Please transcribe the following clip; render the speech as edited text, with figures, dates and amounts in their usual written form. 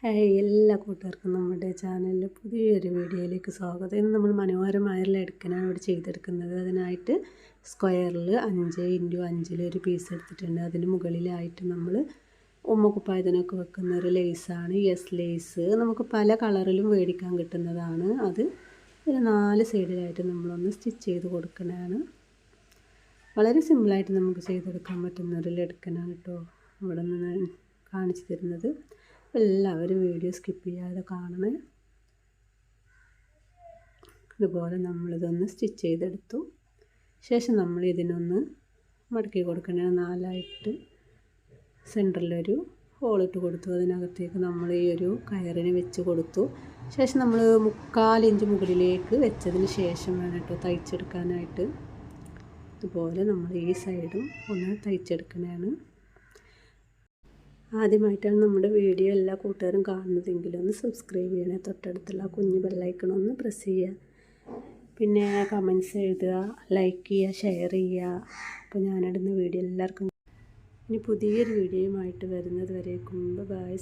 Hi, എല്ലാ കൂട്ടുകാർക്കും നമ്മുടെ ചാനലിൽ പുതിയൊരു വീഡിയോയിലേക്ക് സ്വാഗതം. ഇന്ന് നമ്മൾ മനോഹരമായുള്ള എടുക്കാനാണ് ഇവിടെ ചെയ്തെടുക്കുന്നത്. അതിനായിട്ട് സ്ക്വയറിൽ 5x5 ഒരു പീസ് എടുത്തിട്ടുണ്ട്. അതിന് മുകളിലായിട്ട് നമ്മൾ ഉമ്മക്കുപ്പായത്തിനൊക്കെ വെക്കുന്ന ഒരു ലേസാണ് ലേസ്. നമുക്ക് പല കളറിലും മേടിക്കാൻ കിട്ടുന്നതാണ്. അത് ഒരു 4 സൈഡിലായിട്ട് നമ്മളൊന്ന് സ്റ്റിച്ച് ചെയ്ത് കൊടുക്കുന്നതാണ്. വളരെ സിമ്പിളായിട്ട് നമുക്ക് ചെയ്തെടുക്കാൻ പറ്റുന്ന ഒരു ലഡ്ക്കനാണ് കേട്ടോ ഇവിടെ നിന്ന് കാണിച്ചു തരുന്നത്. എല്ലാവരും വീഡിയോ സ്കിപ്പ് ചെയ്യാതെ കാണണേ. ഇതുപോലെ നമ്മളിതൊന്ന് സ്റ്റിച്ച് ചെയ്തെടുത്തു. ശേഷം നമ്മൾ ഇതിനൊന്ന് മടക്കി കൊടുക്കണേ. 4ആയിട്ട് സെൻറ്ററിലൊരു ഹോളിട്ട് കൊടുത്തു. അതിനകത്തേക്ക് നമ്മൾ ഈ ഒരു കയറിന് വെച്ച് കൊടുത്തു. ശേഷം നമ്മൾ 3/4 ഇഞ്ച് മുകളിലേക്ക് വെച്ചതിന് ശേഷം വേണം കേട്ടോ തയ്ച്ചെടുക്കാനായിട്ട്. ഇതുപോലെ നമ്മൾ ഈ സൈഡും ഒന്ന് തയ്ച്ചെടുക്കണതാണ്. ആദ്യമായിട്ടാണ് നമ്മുടെ വീഡിയോ എല്ലാ കൂട്ടുകാരും കാണുന്നതെങ്കിലും ഒന്ന് സബ്സ്ക്രൈബ് ചെയ്യണേ. തൊട്ടടുത്തുള്ള കുഞ്ഞു ബെല്ലൈക്കൺ ഒന്ന് പ്രസ് ചെയ്യുക. പിന്നെ കമൻറ്റ്സ് എഴുതുക, ലൈക്ക് ചെയ്യുക, ഷെയർ ചെയ്യുക. അപ്പോൾ ഞാനിടുന്ന വീഡിയോ എല്ലാവർക്കും. ഇനി പുതിയൊരു വീഡിയോയുമായിട്ട് വരുന്നത് വരേക്കും ബൈ.